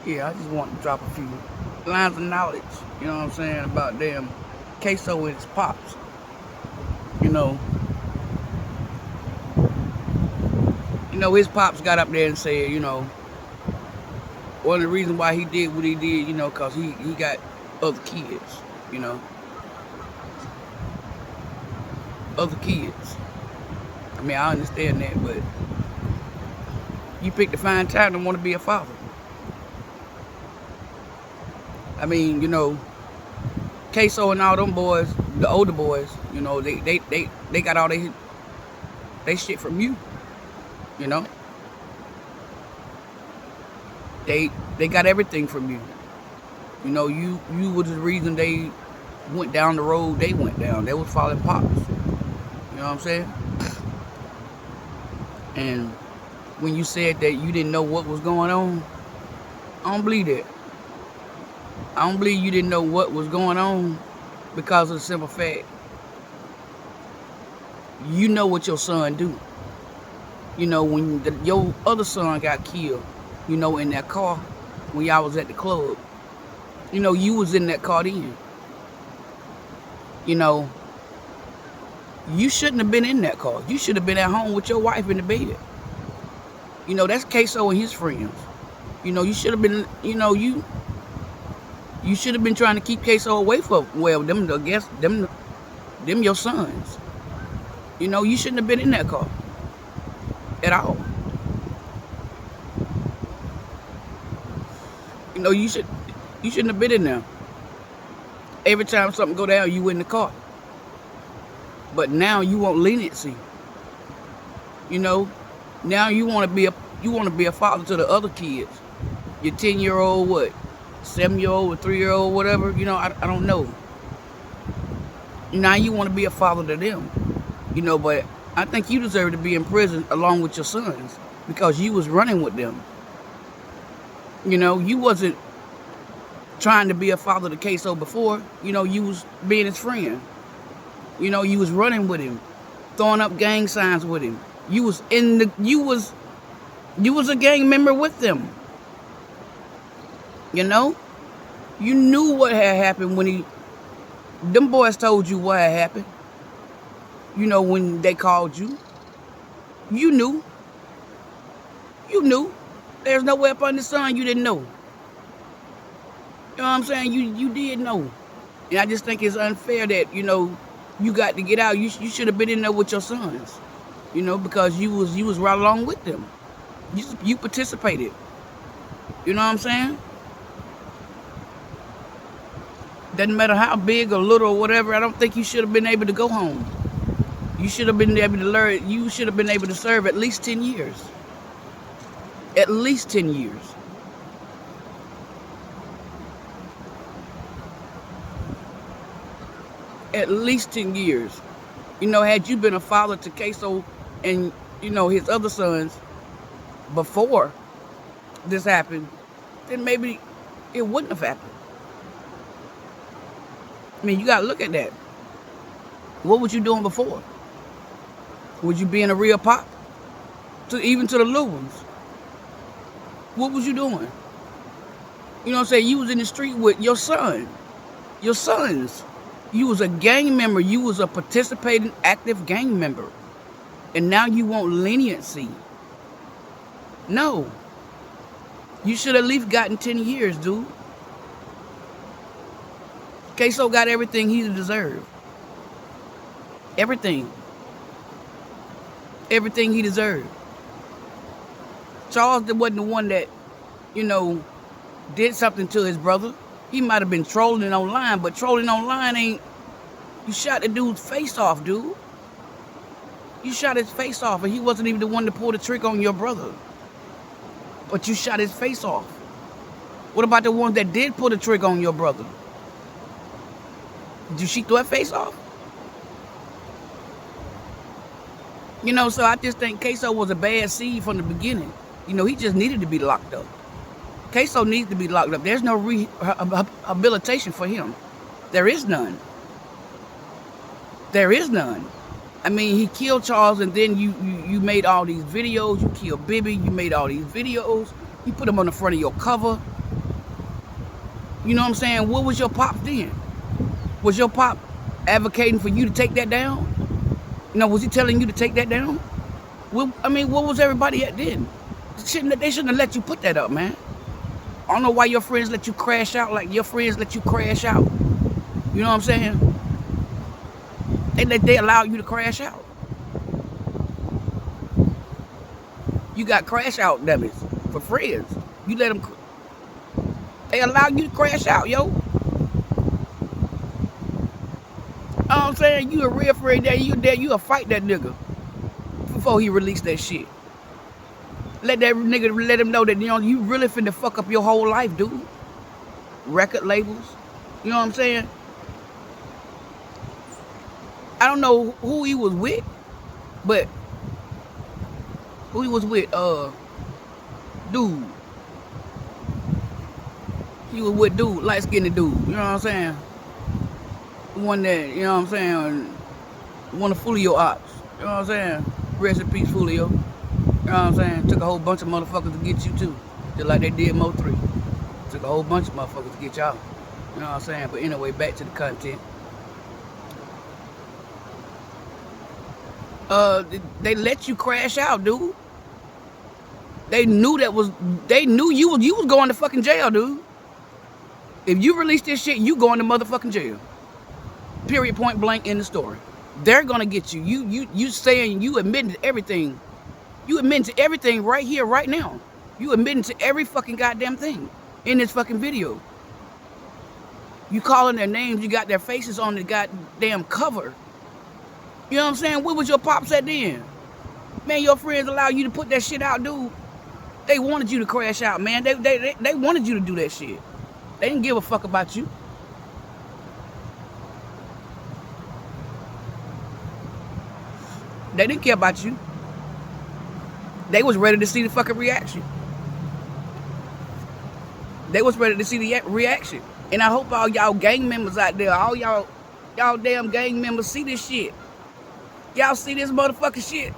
Yeah, I just want to drop a few lines of knowledge, you know what I'm saying, about damn KSOO and his pops. You know, his pops got up there and said, one of the reasons why he did what he did, cause he got other kids, you know, other kids. I mean, I understand that, but you picked a fine time to want to be a father. I mean, KSOO and all them boys, the older boys, they got all they shit from you, you know. They got everything from you. You was the reason they went down the road they went down. They was following pops. You know what I'm saying? And when you said that you didn't know what was going on, I don't believe that. I don't believe you didn't know what was going on because of the simple fact you know what your son do. When your other son got killed, in that car when y'all was at the club, you was in that car then. You shouldn't have been in that car. You should have been at home with your wife in the bed. That's KSOO and his friends. You should have been, you should have been trying to keep KSOO away from, them, I guess, them your sons. You shouldn't have been in that car at all. You shouldn't have been in there. Every time something go down, you in the car. But now you want leniency. Now you want to be a father to the other kids. Your 10-year-old, 7-year-old, or 3-year-old, whatever. I don't know. Now you want to be a father to them. But I think you deserve to be in prison along with your sons because you was running with them. You wasn't trying to be a father to KSOO before. You was being his friend. You was running with him, throwing up gang signs with him. You was a gang member with them. You knew what had happened when them boys told you what had happened. When they called you, you knew. There's no way up under the sun you didn't know. You know what I'm saying? You did know. And I just think it's unfair that, you got to get out. You should have been in there with your sons. Because you was right along with them. You participated. You know what I'm saying? Doesn't matter how big or little or whatever, I don't think you should have been able to go home. You should have been able to learn. You should have been able to serve at least 10 years. At least 10 years. At least 10 years. Had you been a father to KSOO and, his other sons before this happened, then maybe it wouldn't have happened. I mean, you got to look at that. What was you doing before? Was you being a real pop? Even to the little ones? What was you doing? You know what I'm saying? You was in the street with your son. Your sons. You was a gang member. You was a participating, active gang member. And now you want leniency. No. You should at least gotten 10 years, dude. KSOO got everything he deserved. Everything. Everything he deserved. Charles wasn't the one that, did something to his brother. He might have been trolling online, but trolling online ain't... You shot the dude's face off, dude. You shot his face off, and he wasn't even the one to pull the trick on your brother. But you shot his face off. What about the ones that did pull the trick on your brother? Did you shoot that face off? So I just think KSOO was a bad seed from the beginning. He just needed to be locked up. KSOO needs to be locked up. There's no rehabilitation for him. There is none. There is none. I mean, he killed Charles, and then you made all these videos. You killed Bibby. You made all these videos. You put them on the front of your cover. You know what I'm saying? What was your pop then? Was your pop advocating for you to take that down? You know, was he telling you to take that down? Well, I mean, what was everybody at then? They shouldn't have let you put that up, man. I don't know why your friends let you crash out like your friends let you crash out. You know what I'm saying? They allow you to crash out. You got crash out dummies for friends. You let them. They allow you to crash out, yo. You know what I'm saying? You a real friend that you'll fight that nigga before he release that shit. Let that nigga let him know that, you know, you really finna fuck up your whole life, dude. Record labels. You know what I'm saying? I don't know who he was with, but who he was with, dude. He was with dude, light-skinned dude. You know what I'm saying? The one that, you know what I'm saying, wanna fool your ops. You know what I'm saying? Rest in peace, Fulio. You know what I'm saying? Took a whole bunch of motherfuckers to get you too. Just like they did Mo 3. Took a whole bunch of motherfuckers to get y'all. You know what I'm saying? But anyway, back to the content. They let you crash out, dude. They knew you was going to fucking jail, dude. If you release this shit, you going to motherfucking jail. Period, point blank, in the story. They're gonna get you. You saying you admitting to everything. You admitting to everything right here, right now. You admitting to every fucking goddamn thing in this fucking video. You calling their names, you got their faces on the goddamn cover. You know what I'm saying? What was your pops at then? Man, your friends allow you to put that shit out, dude. They wanted you to crash out, man. They wanted you to do that shit. They didn't give a fuck about you. They didn't care about you. They was ready to see the fucking reaction. They was ready to see the reaction. And I hope all y'all gang members out there, all y'all damn gang members see this shit. Y'all see this motherfucking shit.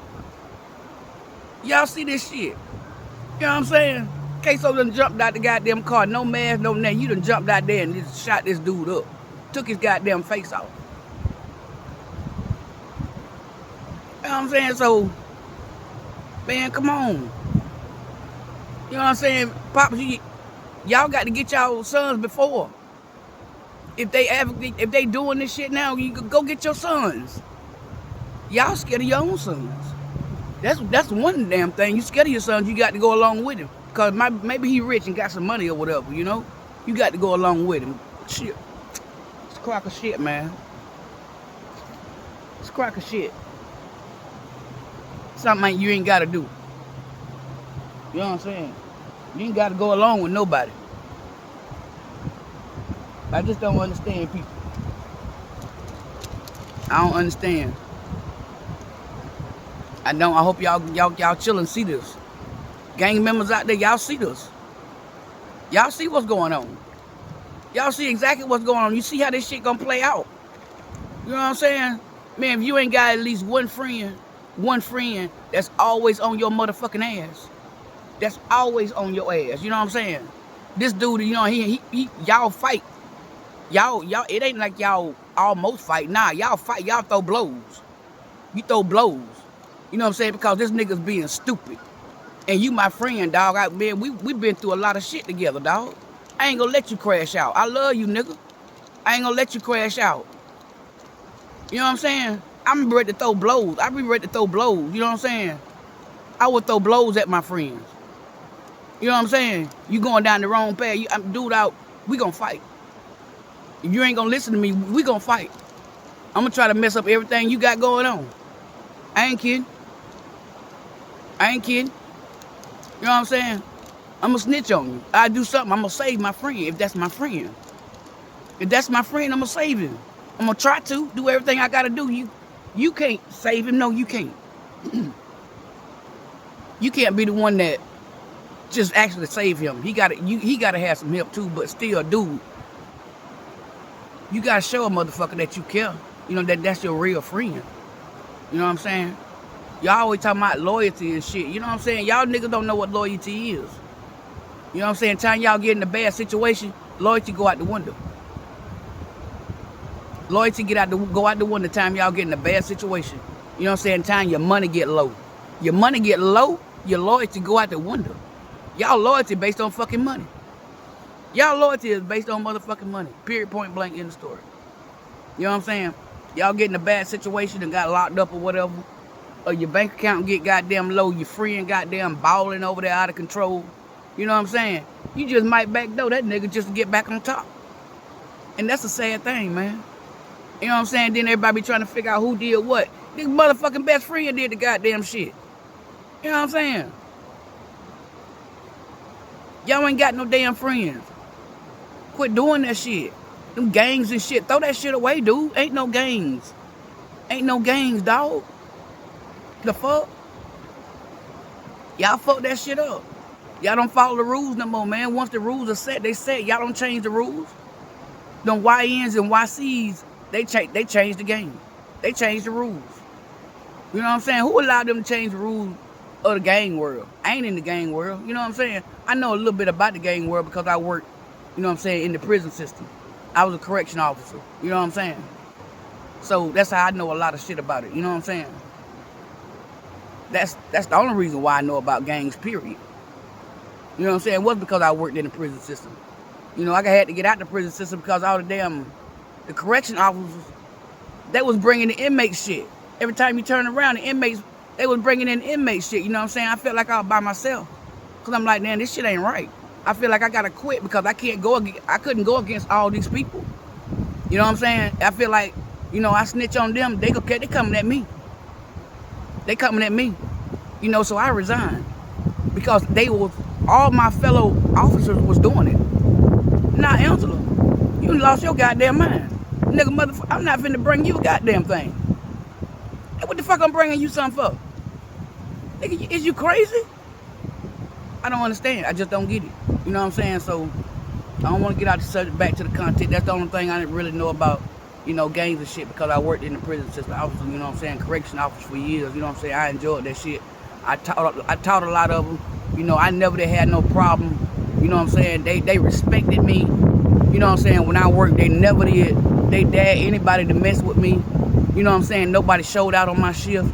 Y'all see this shit. You know what I'm saying? KSOO done jumped out the goddamn car. No mask, no nothing. You done jumped out there and just shot this dude up. Took his goddamn face off. You know what I'm saying? So, man, come on. You know what I'm saying? Pops, y'all got to get y'all sons before. If they doing this shit now, you go get your sons. Y'all scared of your own sons. That's one damn thing. You scared of your sons, you got to go along with him. Because maybe he rich and got some money or whatever, you know? You got to go along with him. Shit. It's a crock of shit, man. It's a crock of shit. Something you ain't got to do. You know what I'm saying? You ain't got to go along with nobody. I just don't understand people. I don't understand. I don't. I hope y'all chillin' see this. Gang members out there, y'all see this. Y'all see what's going on. Y'all see exactly what's going on. You see how this shit gonna play out. You know what I'm saying? Man, if you ain't got at least one friend that's always on your motherfucking ass. That's always on your ass. You know what I'm saying? This dude, you know, he y'all fight. Y'all, it ain't like y'all almost fight. Nah, y'all fight. Y'all throw blows. You throw blows. You know what I'm saying? Because this nigga's being stupid. And you my friend, dog. Man, we been through a lot of shit together, dog. I ain't gonna let you crash out. I love you, nigga. I ain't gonna let you crash out. You know what I'm saying? I'm ready to throw blows. I be ready to throw blows. You know what I'm saying? I would throw blows at my friends. You know what I'm saying? You going down the wrong path. Dude, we gonna fight. If you ain't gonna listen to me, we gonna fight. I'm gonna try to mess up everything you got going on. I ain't kidding. I ain't kidding. You know what I'm saying? I'm gonna snitch on you. I do something. I'm gonna save my friend if that's my friend. If that's my friend, I'm gonna save him. I'm gonna try to do everything I gotta do. You can't save him. No, you can't. You can't be the one that just actually save him. He gotta have some help too. But still, dude, you gotta show a motherfucker that you care. You know that's your real friend. You know what I'm saying? Y'all always talking about loyalty and shit. You know what I'm saying? Y'all niggas don't know what loyalty is. You know what I'm saying? Time y'all get in a bad situation, Loyalty go out the window. Loyalty go out the window time y'all get in a bad situation. You know what I'm saying? Time your money get low. Your money get low, your loyalty go out the window. Y'all loyalty based on fucking money. Y'all loyalty is based on motherfucking money. Period, point blank, in the story. You know what I'm saying? Y'all get in a bad situation and got locked up or whatever. Or your bank account get goddamn low. Your friend goddamn balling over there out of control. You know what I'm saying? You just might backdoor that nigga just to get back on top. And that's a sad thing, man. You know what I'm saying? Then everybody be trying to figure out who did what. This motherfucking best friend did the goddamn shit. You know what I'm saying? Y'all ain't got no damn friends. Quit doing that shit. Them gangs and shit. Throw that shit away, dude. Ain't no gangs. Ain't no gangs, dog. The fuck? Y'all fuck that shit up. Y'all don't follow the rules no more, man. Once the rules are set, they set. Y'all don't change the rules. Them YNs and YCs, they change the game. They change the rules. You know what I'm saying? Who allowed them to change the rules of the gang world? I ain't in the gang world. You know what I'm saying? I know a little bit about the gang world because I worked, you know what I'm saying, in the prison system. I was a correction officer. You know what I'm saying? So that's how I know a lot of shit about it. You know what I'm saying? That's the only reason why I know about gangs, period. You know what I'm saying? It wasn't because I worked in the prison system. You know, I had to get out the prison system because all the correction officers, they was bringing the inmate shit. Every time you turn around, the inmates, they was bringing in inmate shit. You know what I'm saying? I felt like I was by myself. Because I'm like, man, this shit ain't right. I feel like I got to quit because I couldn't go against all these people. You know what I'm saying? I feel like, you know, I snitch on them. They coming at me. They coming at me. You know, so I resigned. Because all my fellow officers was doing it. Now, Angela, you lost your goddamn mind. Nigga, motherfucker, I'm not finna bring you a goddamn thing. Hey, what the fuck I'm bringing you something for? Nigga, is you crazy? I don't understand. I just don't get it. You know what I'm saying? So, I don't want to get out the subject, back to the content. That's the only thing I didn't really know about, you know, gangs and shit because I worked in the prison system. I was, you know what I'm saying, correction officer for years. You know what I'm saying? I enjoyed that shit. I taught a lot of them. You know, I never had no problem. You know what I'm saying? They respected me. You know what I'm saying? When I worked, they never did. They dared anybody to mess with me. You know what I'm saying? Nobody showed out on my shift.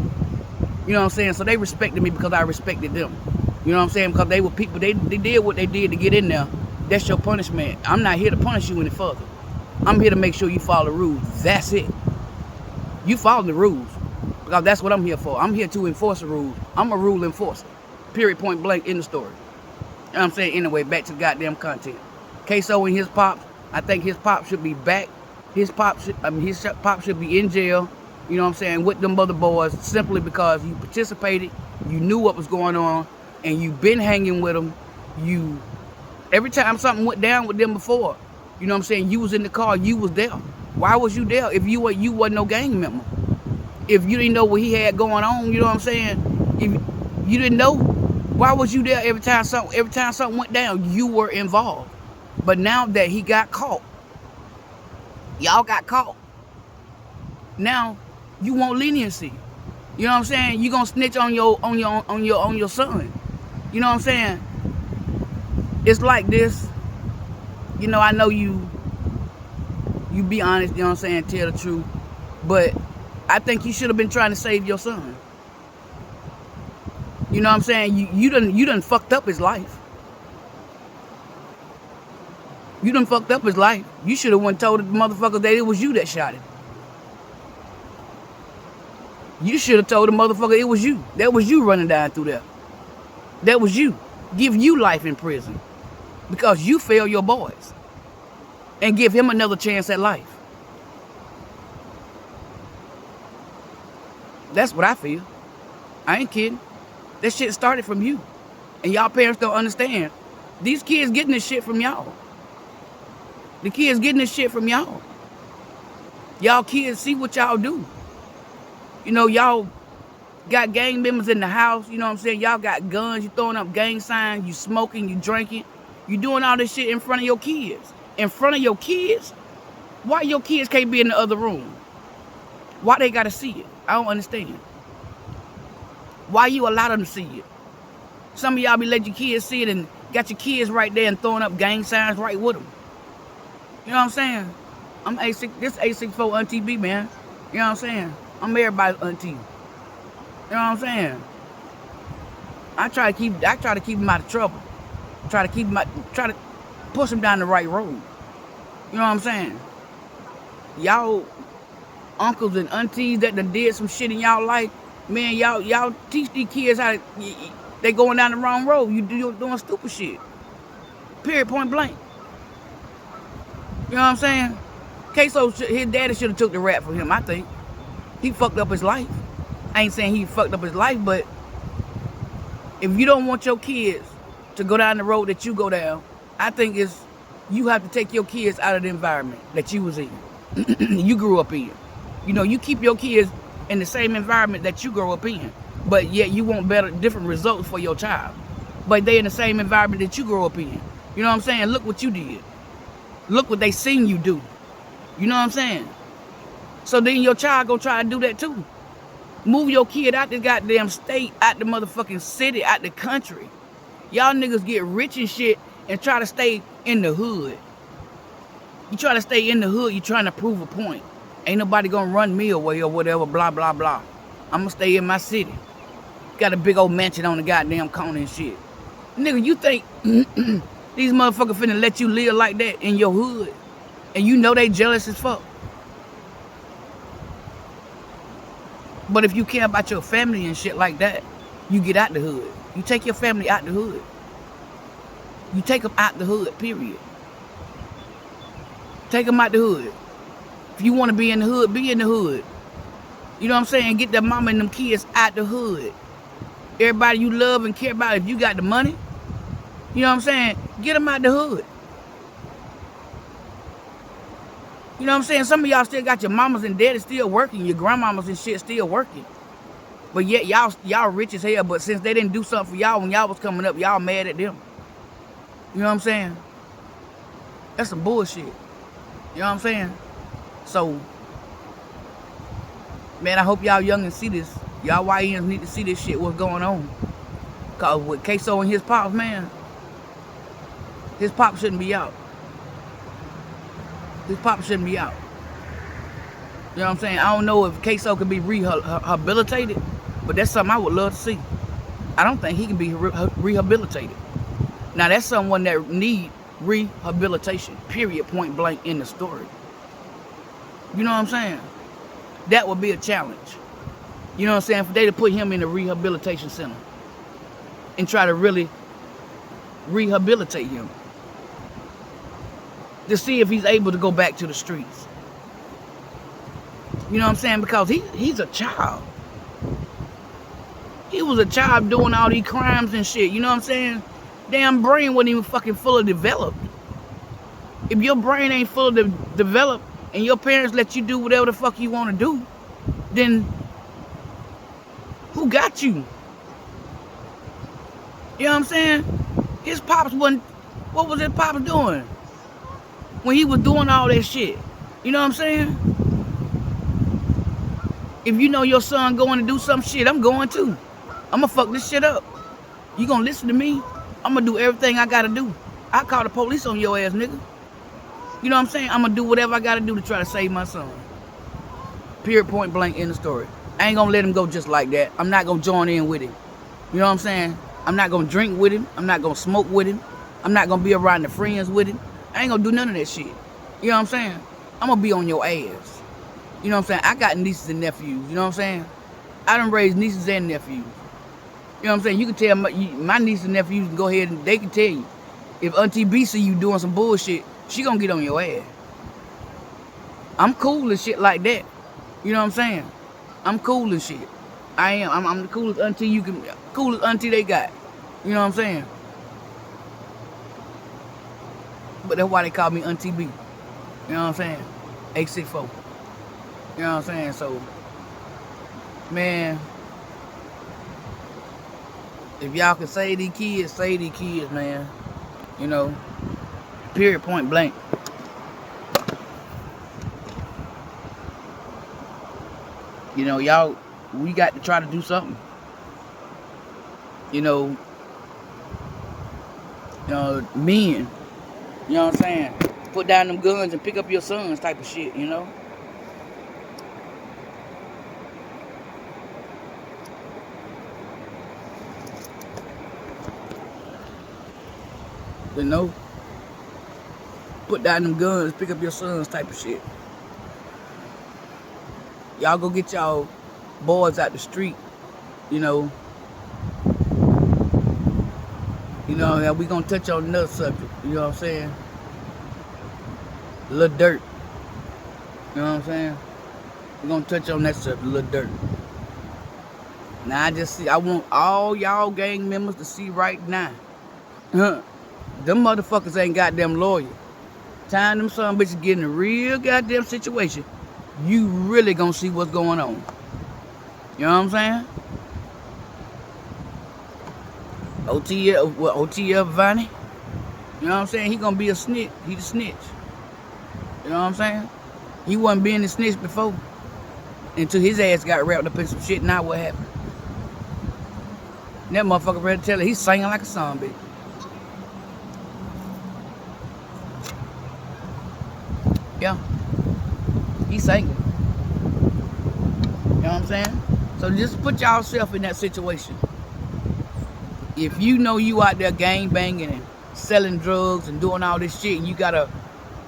You know what I'm saying? So they respected me because I respected them. You know what I'm saying? Because they were people, they did what they did to get in there. That's your punishment. I'm not here to punish you any further. I'm here to make sure you follow the rules. That's it. You follow the rules. Because that's what I'm here for. I'm here to enforce the rules. I'm a rule enforcer. Period, point blank, in the story. You know what I'm saying? Anyway, back to the goddamn content. KSOO and his pops, I think his pop should be back. His pop should be in jail. You know what I'm saying? With them other boys, simply because you participated, you knew what was going on, and you've been hanging with them. Every time something went down with them before, you know what I'm saying? You was in the car, you was there. Why was you there if you wasn't no gang member? If you didn't know what he had going on, you know what I'm saying? If you didn't know, why was you there every time something went down? You were involved. But now that he got caught, y'all got caught. Now you want leniency. You know what I'm saying? You gonna snitch on your son. You know what I'm saying? It's like this. You know, I know you be honest, you know what I'm saying, tell the truth. But I think you should have been trying to save your son. You know what I'm saying? You done fucked up his life. You done fucked up his life. You should have told the motherfucker that it was you that shot him. You should have told the motherfucker it was you. That was you running down through there. That was you. Give you life in prison. Because you failed your boys. And give him another chance at life. That's what I feel. I ain't kidding. That shit started from you. And y'all parents don't understand. These kids getting this shit from y'all. The kids getting this shit from y'all. Y'all kids see what y'all do. You know, y'all got gang members in the house. You know what I'm saying? Y'all got guns. You throwing up gang signs. You smoking. You drinking. You doing all this shit in front of your kids. In front of your kids? Why your kids can't be in the other room? Why they gotta see it? I don't understand. Why you allow them to see it? Some of y'all be letting your kids see it and got your kids right there and throwing up gang signs right with them. You know what I'm saying? I'm A6, this A64 Auntie B, man. You know what I'm saying? I'm everybody's auntie. You know what I'm saying? I try to keep him out of trouble. Try to push him down the right road. You know what I'm saying? Y'all uncles and aunties that done did some shit in y'all life, man, y'all teach these kids how to, they going down the wrong road. You're doing stupid shit. Period, point blank. You know what I'm saying? KSOO, his daddy should have took the rap for him, I think. He fucked up his life. I ain't saying he fucked up his life, but if you don't want your kids to go down the road that you go down, I think you have to take your kids out of the environment that you was in. You grew up in. You know, you keep your kids in the same environment that you grew up in, but yet you want different results for your child. But they in the same environment that you grew up in. You know what I'm saying? Look what you did. Look what they seen you do. You know what I'm saying? So then your child gonna try to do that too. Move your kid out the goddamn state, out the motherfucking city, out the country. Y'all niggas get rich and shit and try to stay in the hood. You try to stay in the hood, you trying to prove a point. Ain't nobody gonna run me away or whatever, blah, blah, blah. I'm gonna stay in my city. Got a big old mansion on the goddamn corner and shit. Nigga, you think these motherfuckers finna let you live like that in your hood? And you know they jealous as fuck. But if you care about your family and shit like that, you get out the hood. You take your family out the hood. You take them out the hood, period. Take them out the hood. If you want to be in the hood, be in the hood. You know what I'm saying? Get that mama and them kids out the hood. Everybody you love and care about, if you got the money, you know what I'm saying? Get them out the hood. You know what I'm saying? Some of y'all still got your mamas and daddies still working, your grandmamas and shit still working. But yet y'all rich as hell, but since they didn't do something for y'all when y'all was coming up, y'all mad at them. You know what I'm saying? That's some bullshit. You know what I'm saying? So, man, I hope y'all young and see this. Y'all YNs need to see this shit, what's going on. Cause with KSOO and his pops, man, his pop shouldn't be out. His pop shouldn't be out. You know what I'm saying? I don't know if KSOO could be rehabilitated, but that's something I would love to see. I don't think he can be rehabilitated. Now, that's someone that need rehabilitation, period, point blank in the story. You know what I'm saying? That would be a challenge. You know what I'm saying? For they to put him in a rehabilitation center and try to really rehabilitate him to see if he's able to go back to the streets. You know what I'm saying? Because he's a child. He was a child doing all these crimes and shit. You know what I'm saying? Damn brain wasn't even fucking fully developed. If your brain ain't fully developed and your parents let you do whatever the fuck you want to do, then who got you? You know what I'm saying? His pops wasn't, what was his pops doing when he was doing all that shit? You know what I'm saying? If you know your son going to do some shit, I'm going too. I'm gonna fuck this shit up. You gonna listen to me? I'm gonna do everything I gotta do. I call the police on your ass, nigga. You know what I'm saying? I'm gonna do whatever I gotta do to try to save my son. Period, point blank, in the story. I ain't gonna let him go just like that. I'm not gonna join in with him. You know what I'm saying? I'm not gonna drink with him. I'm not gonna smoke with him. I'm not gonna be around the friends with him. I ain't gonna do none of that shit. You know what I'm saying? I'm gonna be on your ass. You know what I'm saying? I got nieces and nephews. You know what I'm saying? I done raised nieces and nephews. You know what I'm saying? You can tell my nieces and nephews can go ahead and they can tell you. If Auntie B see you doing some bullshit, she gonna get on your ass. I'm cool and shit like that. You know what I'm saying? I'm cool and shit. I am. I'm the coolest auntie coolest auntie they got. You know what I'm saying? But that's why they call me Auntie B. You know what I'm saying? 864. You know what I'm saying? So, man, if y'all can save these kids, man. You know, period, point blank. You know, y'all, we got to try to do something. You know, men, you know what I'm saying? Put down them guns and pick up your sons type of shit, you know? You know? Put down them guns, pick up your sons type of shit. Y'all go get y'all boys out the street, you know. You know, we gonna touch on another subject, you know what I'm saying? Lil Dirt. You know what I'm saying? We're gonna touch on that subject, Lil Dirt. Now I want all y'all gang members to see right now. Them motherfuckers ain't goddamn loyal. Time them son bitches get in a real goddamn situation, you really gonna see what's going on. You know what I'm saying? OTF Vanny. You know what I'm saying? He gonna be a snitch. He the snitch. You know what I'm saying? He wasn't being a snitch before. Until his ass got wrapped up in some shit. Now what happened? And that motherfucker ready to tell her he's singing like a song, bitch. Yeah. He's singing. You know what I'm saying? So just put yourself in that situation. If you know you out there gang banging and selling drugs and doing all this shit, and you got a,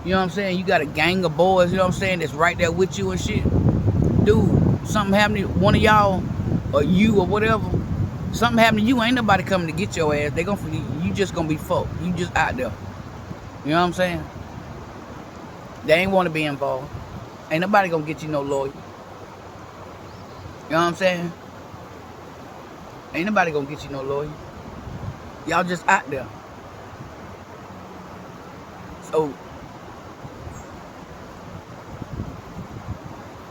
you know what I'm saying, you got a gang of boys, you know what I'm saying, that's right there with you and shit. Dude, something happened to one of y'all, or you, or whatever, something happened to you, ain't nobody coming to get your ass. You just gonna be fucked. You just out there. You know what I'm saying? They ain't want to be involved. Ain't nobody gonna get you no lawyer. You know what I'm saying? Ain't nobody gonna get you no lawyer. Y'all just out there. So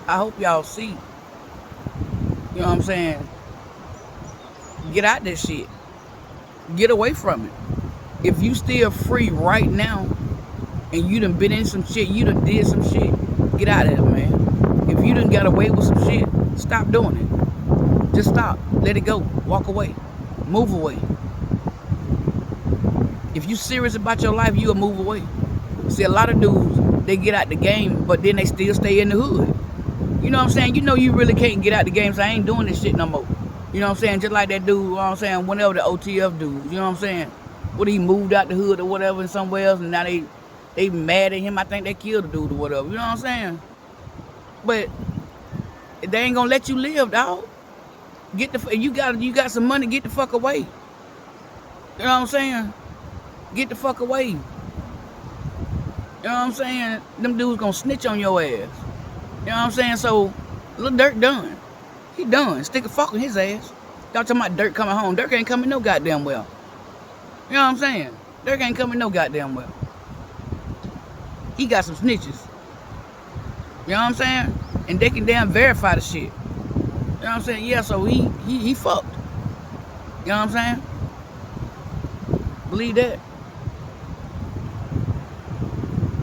I hope y'all see. You know what I'm saying? Get out that shit. Get away from it. If you still free right now and you done been in some shit, you done did some shit, get out of it, man. If you done got away with some shit, stop doing it. Just stop. Let it go. Walk away. Move away. If you serious about your life, you'll move away. See, a lot of dudes, they get out the game, but then they still stay in the hood. You know what I'm saying? You know you really can't get out the game, so I ain't doing this shit no more. You know what I'm saying? Just like that dude, you know what I'm saying, whenever the OTF dude, you know what I'm saying? What, he moved out the hood or whatever and somewhere else, and now they mad at him. I think they killed the dude or whatever. You know what I'm saying? But they ain't gonna let you live, dog. You got some money, get the fuck away. You know what I'm saying? Get the fuck away. You know what I'm saying? Them dudes gonna snitch on your ass. You know what I'm saying? So, Lil Dirt done. He done. Stick a fuck in his ass. Y'all talking about Dirt coming home. Dirt ain't coming no goddamn well. You know what I'm saying? Dirt ain't coming no goddamn well. He got some snitches. You know what I'm saying? And they can damn verify the shit. You know what I'm saying? Yeah, so he fucked. You know what I'm saying? Believe that.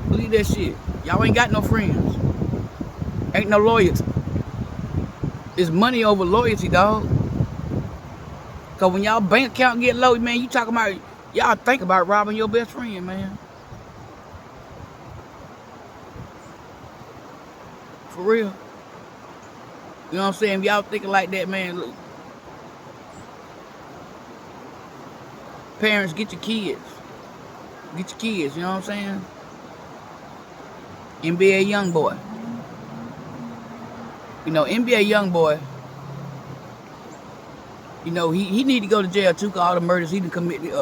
Believe that shit. Y'all ain't got no friends. Ain't no loyalty. It's money over loyalty, dog. Cause when y'all bank account get low, man, you talking about, y'all think about robbing your best friend, man. For real. You know what I'm saying? If y'all thinking like that, man, look. Parents, get your kids. Get your kids, you know what I'm saying? NBA Youngboy. You know, NBA Youngboy, you know, he need to go to jail too, cause all the murders he done committed,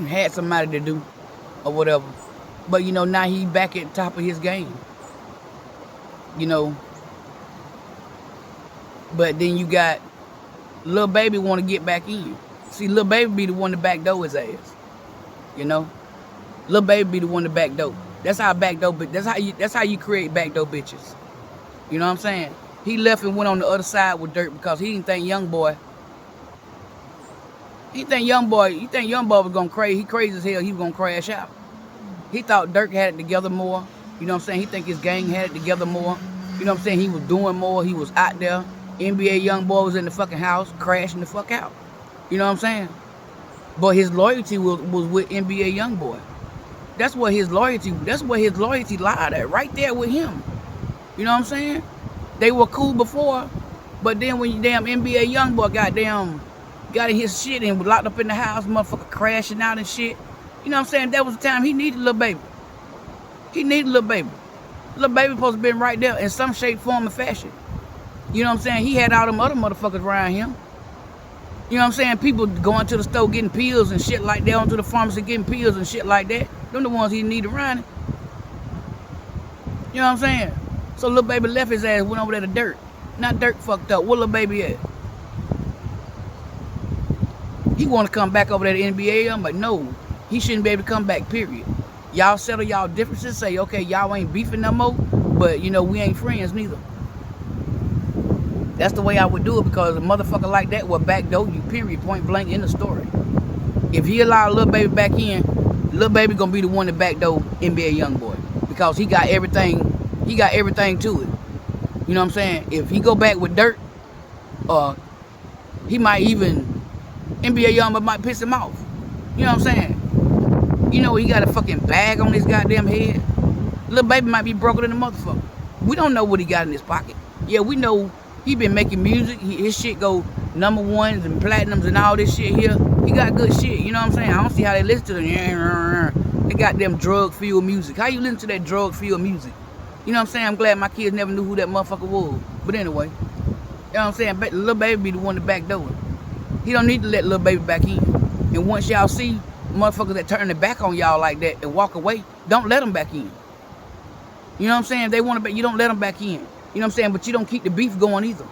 had somebody to do, or whatever. But, you know, now he back at the top of his game. You know. But then you got Lil Baby want to get back in. See, Lil Baby be the one to backdoor his ass. You know? Lil Baby be the one to backdoor. That's how backdoor, that's how you create backdoor bitches. You know what I'm saying? He left and went on the other side with Dirt because he didn't think Youngboy. He think Youngboy was gonna crazy. He crazy as hell. He was gonna crash out. He thought Dirk had it together more. You know what I'm saying? He think his gang had it together more. You know what I'm saying? He was doing more. He was out there. NBA Youngboy was in the fucking house, crashing the fuck out. You know what I'm saying? But his loyalty was with NBA Youngboy. That's where his loyalty lied at, right there with him. You know what I'm saying? They were cool before, but then when you damn NBA YoungBoy got in his shit and was locked up in the house, motherfucker crashing out and shit. You know what I'm saying? That was the time he needed Lil Baby. He needed Lil Baby. Lil Baby supposed to been right there in some shape, form, or fashion. You know what I'm saying? He had all them other motherfuckers around him. You know what I'm saying? People going to the store getting pills and shit like that, onto the pharmacy getting pills and shit like that. Them the ones he need around him. You know what I'm saying? So Lil Baby left his ass, went over there to Dirt. Not Dirt fucked up. Where Lil Baby at? He want to come back over there to NBA. I'm like, no. He shouldn't be able to come back, period. Y'all settle y'all differences. Say, okay, y'all ain't beefing no more. But, you know, we ain't friends neither. That's the way I would do it, because a motherfucker like that will backdoor you, period, point blank in the story. If he allow Lil Baby back in, Lil Baby gonna be the one to backdoor NBA YoungBoy, because he got everything to it. You know what I'm saying? If he go back with Dirt, he might even, NBA YoungBoy might piss him off. You know what I'm saying? You know, he got a fucking bag on his goddamn head. Lil Baby might be broken in the motherfucker. We don't know what he got in his pocket. Yeah, we know he been making music. His shit go #1s and platinums and all this shit here. He got good shit. You know what I'm saying? I don't see how they listen to them. They got them drug-fueled music. How you listen to that drug-fueled music? You know what I'm saying? I'm glad my kids never knew who that motherfucker was. But anyway, you know what I'm saying? Lil Baby be the one to backdoor it. He don't need to let Lil Baby back in. And once y'all see motherfuckers that turn their back on y'all like that and walk away, don't let them back in. You know what I'm saying? If they want to, you don't let them back in. You know what I'm saying? But you don't keep the beef going either.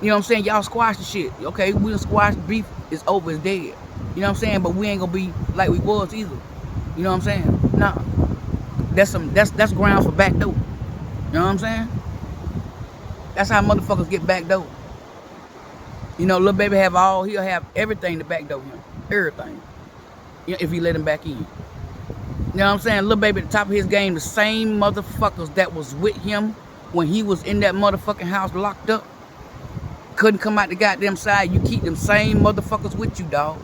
You know what I'm saying? Y'all squash the shit. Okay, we done squash the beef. It's over. It's dead. You know what I'm saying? But we ain't gonna be like we was either. You know what I'm saying? Nah. That's grounds for backdoor. You know what I'm saying? That's how motherfuckers get backdoor. You know, Lil Baby he'll have everything to backdoor him. Everything. You know, if he let him back in. You know what I'm saying? Lil Baby at the top of his game, the same motherfuckers that was with him when he was in that motherfucking house locked up, couldn't come out the goddamn side. You keep them same motherfuckers with you, dog.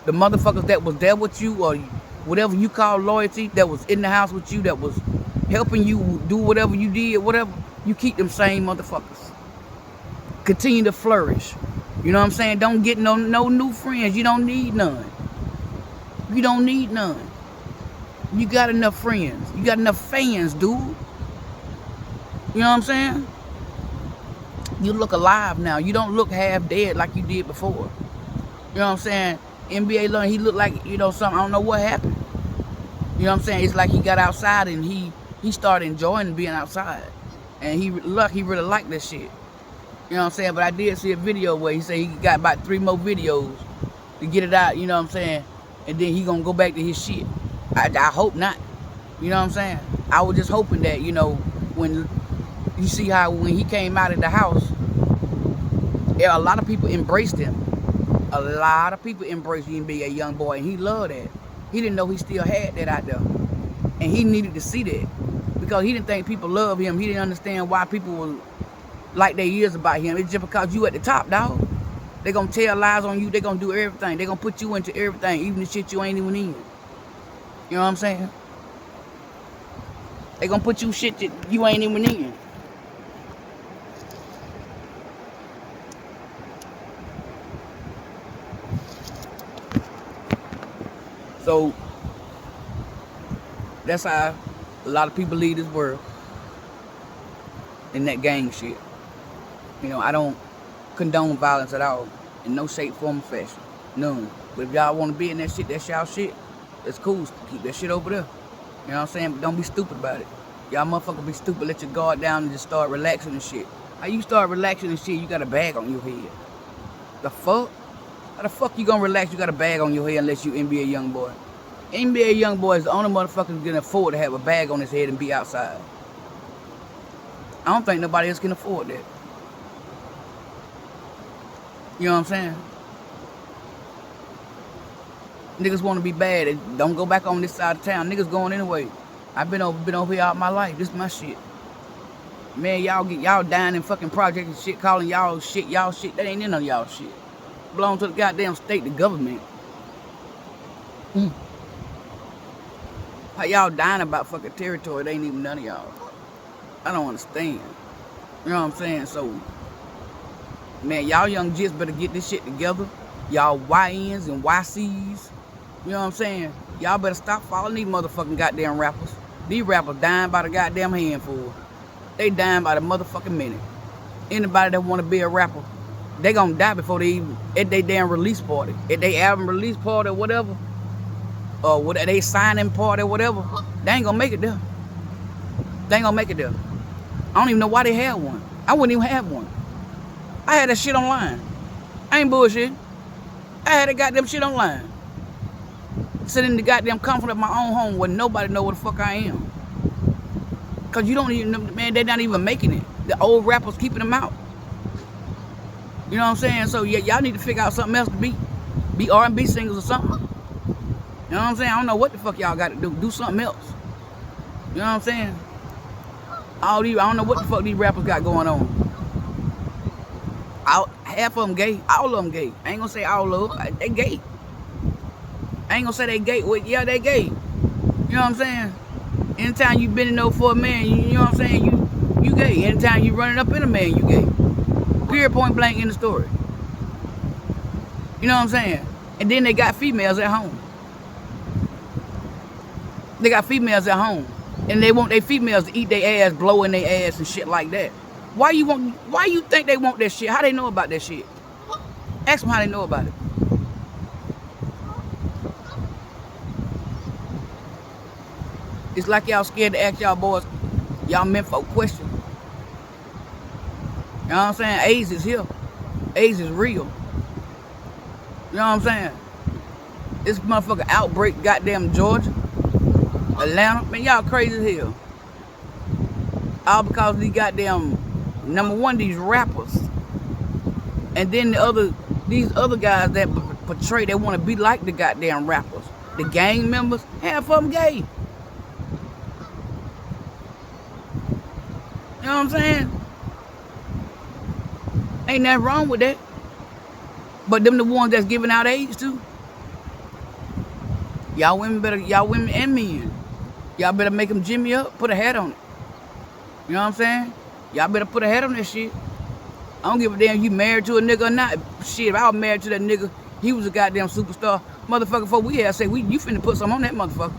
The motherfuckers that was there with you, or whatever you call loyalty, that was in the house with you, that was helping you do whatever you did, whatever, you keep them same motherfuckers. Continue to flourish. You know what I'm saying? Don't get no new friends. You don't need none. You don't need none. You got enough friends. You got enough fans, dude. You know what I'm saying? You look alive now. You don't look half dead like you did before. You know what I'm saying? NBA learned he looked like, you know, something. I don't know what happened. You know what I'm saying? It's like he got outside and he started enjoying being outside. And he really liked this shit. You know what I'm saying? But I did see a video where he said he got about 3 more videos to get it out, you know what I'm saying? And then he gonna go back to his shit. I hope not. You know what I'm saying? I was just hoping that, you know, when you see how when he came out of the house, a lot of people embraced him. A lot of people embraced him being a young boy, and he loved that. He didn't know he still had that out there. And he needed to see that. Because he didn't think people loved him. He didn't understand why people were like their ears about him. It's just because you at the top, dog. They gonna tell lies on you. They gonna do everything. They gonna put you into everything, even the shit you ain't even in. You know what I'm saying? They gonna put you shit that you ain't even in. So that's how a lot of people leave this world, in that gang shit. You know, I don't condone violence at all, in no shape, form, or fashion. None. But if y'all want to be in that shit, that's y'all shit. That's cool. Keep that shit over there. You know what I'm saying? But don't be stupid about it. Y'all motherfuckers be stupid, let your guard down and just start relaxing and shit. How you start relaxing and shit, you got a bag on your head? The fuck? How the fuck you gonna relax, you got a bag on your head unless you NBA YoungBoy? NBA YoungBoy is the only motherfucker who can afford to have a bag on his head and be outside. I don't think nobody else can afford that. You know what I'm saying? Niggas want to be bad. Don't go back on this side of town. Niggas going anyway. I've been over here all my life. This is my shit. Man, y'all dying in fucking projects and shit, calling y'all shit. That ain't none of y'all shit. Belong to the goddamn state, the government. How y'all dying about fucking territory? It ain't even none of y'all. I don't understand. You know what I'm saying? So, man, y'all young jits better get this shit together. Y'all YNs and YCs. You know what I'm saying? Y'all better stop following these motherfucking goddamn rappers. These rappers dying by the goddamn handful. They dying by the motherfucking minute. Anybody that want to be a rapper, they gonna die before they even at their damn release party, at their album release party or whatever, or what they signing party or whatever. They ain't gonna make it there. They ain't gonna make it there. I don't even know why they had one. I wouldn't even have one. I had that shit online. I ain't bullshit. I had that goddamn shit online. Sitting in the goddamn comfort of my own home where nobody know what the fuck I am. Cause you don't even know, man, they're not even making it. The old rappers keeping them out. You know what I'm saying? So yeah, y'all need to figure out something else to be. Be R&B singers or something. You know what I'm saying? I don't know what the fuck y'all got to do. Do something else. You know what I'm saying? I don't know what the fuck these rappers got going on. Half of them gay. All of them gay. I ain't gonna say all of them. They gay. I ain't gonna say they gay. Well, yeah, they gay. You know what I'm saying? Anytime you bending over for a man, you know what I'm saying? You gay. Anytime you running up in a man, you gay. Period, point blank in the story. You know what I'm saying? And then they got females at home. They got females at home. And they want their females to eat their ass, blow in their ass and shit like that. Why you think they want that shit? How they know about that shit? Ask them how they know about it. It's like y'all scared to ask y'all boys, y'all men folk questions. You know what I'm saying? AIDS is here. AIDS is real. You know what I'm saying? This motherfucker outbreak, goddamn Georgia, Atlanta. Man, y'all crazy as hell. All because of these goddamn, number one, these rappers. And then these other guys that portray, they want to be like the goddamn rappers. The gang members, half of them gay. You know what I'm saying? Ain't nothing wrong with that. But them the ones that's giving out AIDS too. Y'all women and men. Y'all better make them jimmy up, put a hat on it. You know what I'm saying? Y'all better put a hat on that shit. I don't give a damn you married to a nigga or not. Shit, if I was married to that nigga, he was a goddamn superstar. Motherfucker, before we had say, you finna put something on that motherfucker.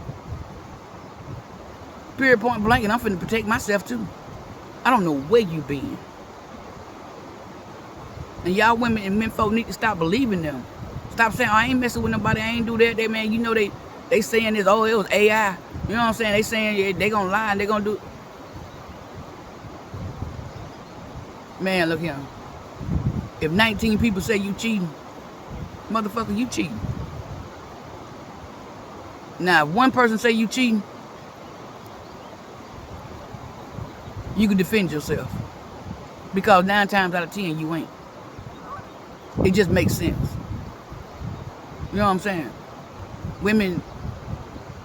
Period, point blank, and I'm finna protect myself too. I don't know where you been. And y'all women and men folk need to stop believing them. Stop saying, oh, I ain't messing with nobody, I ain't do that. They, man, you know they saying this, oh, it was AI. You know what I'm saying? They saying, yeah, they gonna lie and they gonna do. Man, look here. If 19 people say you cheating, motherfucker, you cheating. Now, if one person say you cheating, you can defend yourself. Because 9 times out of 10, you ain't. It just makes sense. You know what I'm saying?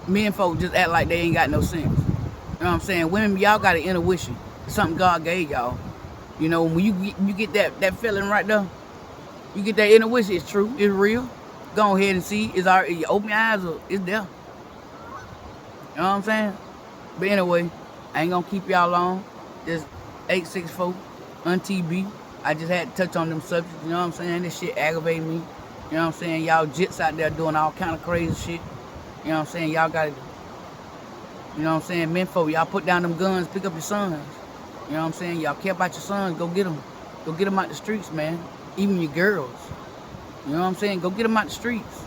Men folk just act like they ain't got no sense. You know what I'm saying? Women, y'all got an intuition. It's something God gave y'all. You know, when you get that feeling right there, you get that intuition, it's true, it's real. Go ahead and see, it's already, you open your eyes, it's there. You know what I'm saying? But anyway, I ain't gonna keep y'all long. Just 864 TB. I just had to touch on them subjects, you know what I'm saying? This shit aggravated me. You know what I'm saying? Y'all jits out there doing all kind of crazy shit. You know what I'm saying? Y'all gotta, you know what I'm saying? Men folk, y'all put down them guns, pick up your sons. You know what I'm saying? Y'all care about your sons, go get them. Go get them out the streets, man. Even your girls. You know what I'm saying? Go get them out the streets.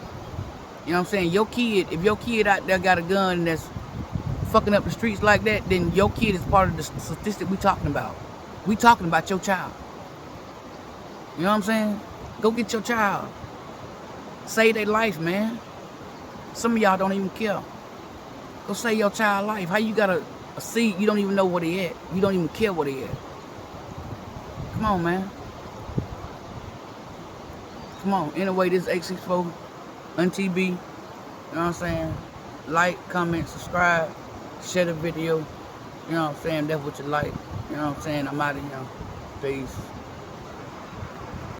You know what I'm saying? Your kid, if your kid out there got a gun that's fucking up the streets like that, then your kid is part of the statistic we talking about. We talking about your child. You know what I'm saying? Go get your child. Save their life, man. Some of y'all don't even care. Go save your child life. How you got a seed, you don't even know where they at. You don't even care where they at. Come on, man. Come on. Anyway, this is 864 TB. You know what I'm saying? Like, comment, subscribe, share the video. You know what I'm saying? That's what you like. You know what I'm saying? I'm out of here. Peace.